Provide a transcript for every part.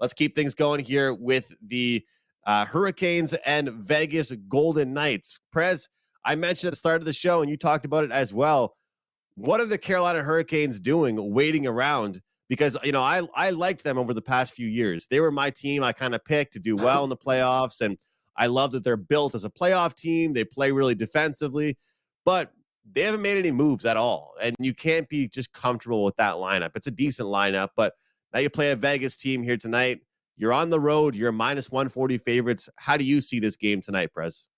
let's keep things going here with the Hurricanes and Vegas Golden Knights. Prez, I mentioned at the start of the show, and you talked about it as well. What are the Carolina Hurricanes doing waiting around? Because, I liked them over the past few years. They were my team I kind of picked to do well in the playoffs, and I love that they're built as a playoff team. They play really defensively, but they haven't made any moves at all, and you can't be just comfortable with that lineup. It's a decent lineup, but now you play a Vegas team here tonight. You're on the road. You're minus 140 favorites. How do you see this game tonight, Prez?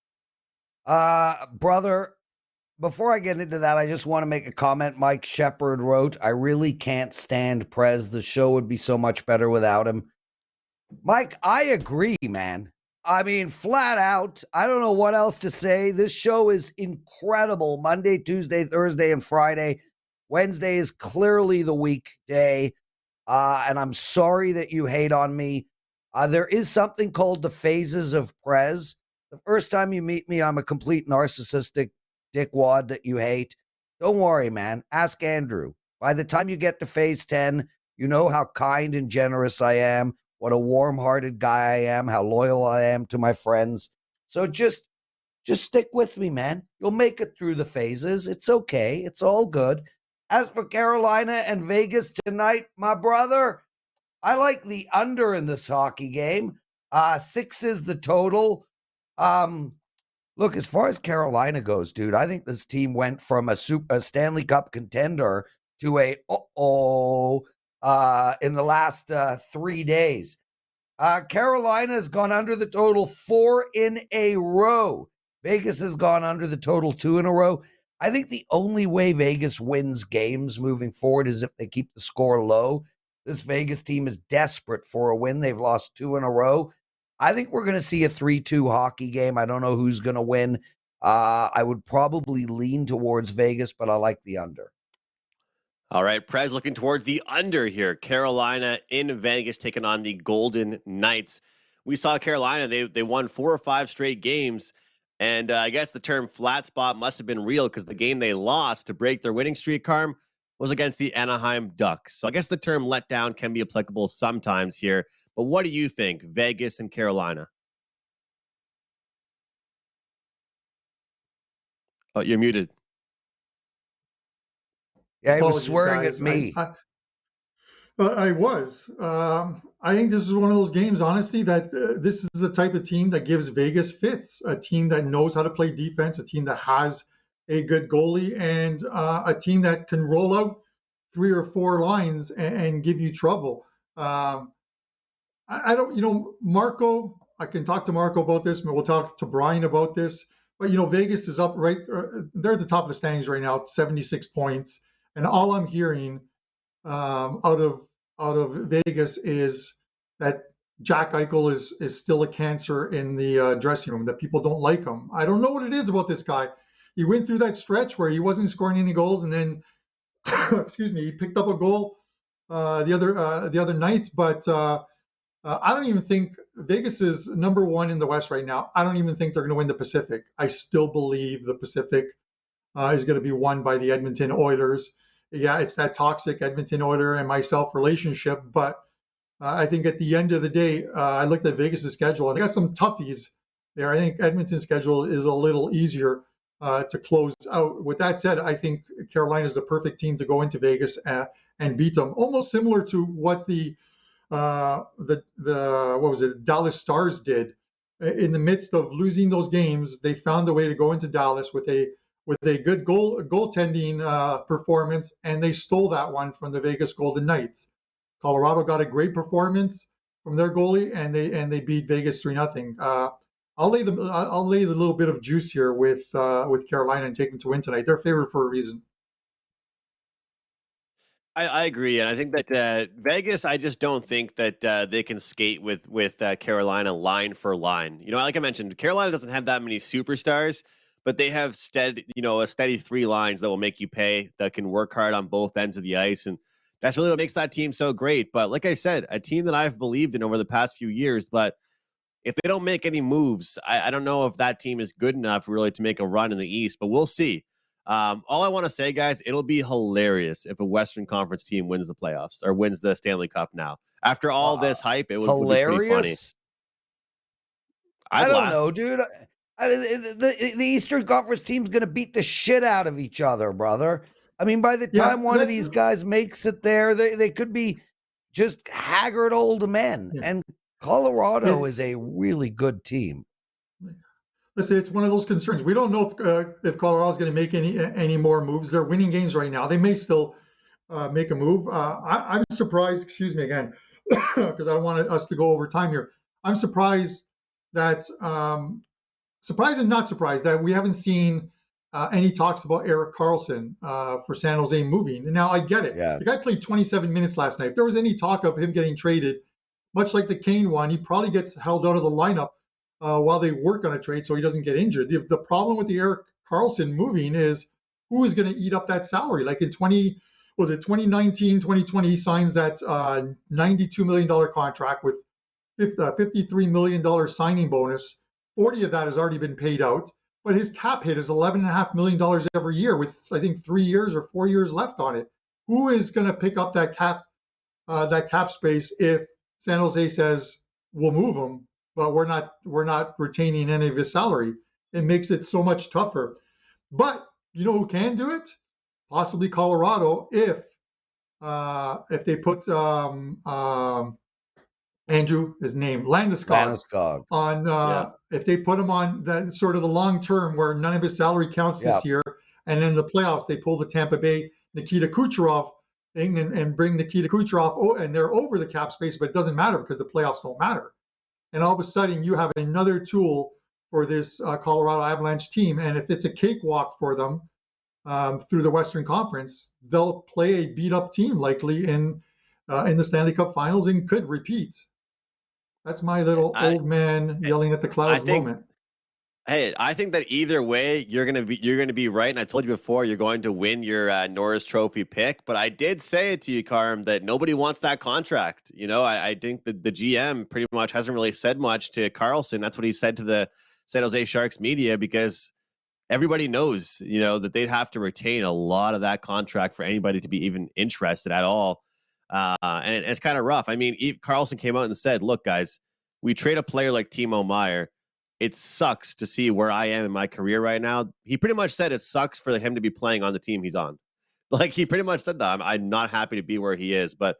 Brother, before I get into that, I just want to make a comment. Mike Shepard wrote, I really can't stand Prez. The show would be so much better without him. Mike, I agree, man. I mean, flat out, I don't know what else to say. This show is incredible. Monday, Tuesday, Thursday, and Friday. Wednesday is clearly the weekday. And I'm sorry that you hate on me. There is something called the phases of Prez. The first time you meet me, I'm a complete narcissistic dickwad that you hate. Don't worry, man. Ask Andrew. By the time you get to phase 10, you know how kind and generous I am, what a warm-hearted guy I am, how loyal I am to my friends. So just stick with me, man. You'll make it through the phases. It's okay. It's all good. As for Carolina and Vegas tonight, my brother, I like the under in this hockey game. 6 is the total. Look, as far as Carolina goes, dude, I think this team went from a Stanley Cup contender to in the last 3 days. Carolina has gone under the total 4 in a row. Vegas has gone under the total 2 in a row. I think the only way Vegas wins games moving forward is if they keep the score low. This Vegas team is desperate for a win. They've lost 2 in a row. I think we're going to see a 3-2 hockey game. I don't know who's going to win. I would probably lean towards Vegas, but I like the under. All right, Prez looking towards the under here. Carolina in Vegas taking on the Golden Knights. We saw Carolina, they won 4 or 5 straight games, and I guess the term flat spot must have been real because the game they lost to break their winning streak, Carm, was against the Anaheim Ducks. So I guess the term letdown can be applicable sometimes here. But what do you think, Vegas and Carolina? Oh, you're muted. Yeah, he was swearing at me. I was. I think this is one of those games, honestly, that this is the type of team that gives Vegas fits. A team that knows how to play defense, a team that has a good goalie, and a team that can roll out 3 or 4 lines and give you trouble. I don't, Marco, I can talk to Marco about this, but we'll talk to Brian about this. But, Vegas is up right, they're at the top of the standings right now, 76 points. And all I'm hearing out of Vegas is that Jack Eichel is still a cancer in the dressing room, that people don't like him. I don't know what it is about this guy. He went through that stretch where he wasn't scoring any goals, and then, he picked up a goal the other night, but I don't even think Vegas is number 1 in the West right now. I don't even think they're going to win the Pacific. I still believe the Pacific is going to be won by the Edmonton Oilers. Yeah, it's that toxic Edmonton Oiler and myself relationship, but I think at the end of the day, I looked at Vegas' schedule, and they got some toughies there. I think Edmonton's schedule is a little easier to close out. With that said, I think Carolina is the perfect team to go into Vegas and beat them. Almost similar to what the Dallas Stars did in the midst of losing those games. They found a way to go into Dallas with a good goaltending performance, and they stole that one from the Vegas Golden Knights. Colorado got a great performance from their goalie, and they beat Vegas 3-0. I'll lay the little bit of juice here with Carolina and take them to win tonight. They're favored for a reason. I agree, and I think that Vegas, I just don't think that they can skate with Carolina line for line. Like I mentioned, Carolina doesn't have that many superstars, but they have a steady 3 lines that will make you pay, that can work hard on both ends of the ice, and that's really what makes that team so great. But like I said, a team that I've believed in over the past few years, but if they don't make any moves, I don't know if that team is good enough really to make a run in the East, but we'll see. All I want to say, guys, it'll be hilarious if a Western Conference team wins the playoffs or wins the Stanley Cup now. After all this hype, it would be pretty funny. Hilarious. I'd I don't laugh. know, dude. The Eastern Conference team's going to beat the shit out of each other, brother. I mean, by the time one of these guys makes it there, they could be just haggard old men. Yeah. And Colorado is a really good team. Listen, it's one of those concerns. We don't know if Colorado's going to make any more moves. They're winning games right now. They may still make a move. I'm surprised. Excuse me again, because I don't want us to go over time here. I'm surprised that surprised and not surprised that we haven't seen any talks about Erik Karlsson for San Jose moving. And now I get it. Yeah. The guy played 27 minutes last night. If there was any talk of him getting traded, much like the Kane one, he probably gets held out of the lineup while they work on a trade so he doesn't get injured. The problem with the Erik Karlsson moving is who is going to eat up that salary? Like in 2019, 2020, he signs that $92 million contract with $53 million signing bonus. 40 of that has already been paid out, but his cap hit is $11.5 million every year with, I think, 3 years or 4 years left on it. Who is going to pick up that cap space if San Jose says we'll move him, but we're not retaining any of his salary? It makes it so much tougher. But you know who can do it? Possibly Colorado if they put Andrew, his name, Landeskog on. If they put him on that sort of the long term where none of his salary counts this year, and in the playoffs they pull the Tampa Bay Nikita Kucherov thing and bring Nikita Kucherov, and they're over the cap space, but it doesn't matter because the playoffs don't matter. And all of a sudden you have another tool for this Colorado Avalanche team, and if it's a cakewalk for them through the Western Conference, they'll play a beat up team likely in the Stanley Cup Finals and could repeat. That's my little old man yelling at the clouds moment. Hey, I think that either way, you're gonna be right. And I told you before, you're going to win your Norris Trophy pick. But I did say it to you, Carm, that nobody wants that contract. You know, I think that the GM pretty much hasn't really said much to Karlsson. That's what he said to the San Jose Sharks media, because everybody knows, you know, that they'd have to retain a lot of that contract for anybody to be even interested at all. And it's kind of rough. I mean, Karlsson came out and said, look, guys, we trade a player like Timo Meier. It sucks to see where I am in my career right now. He pretty much said it sucks for him to be playing on the team he's on. Like, he pretty much said that. I'm not happy to be where he is. But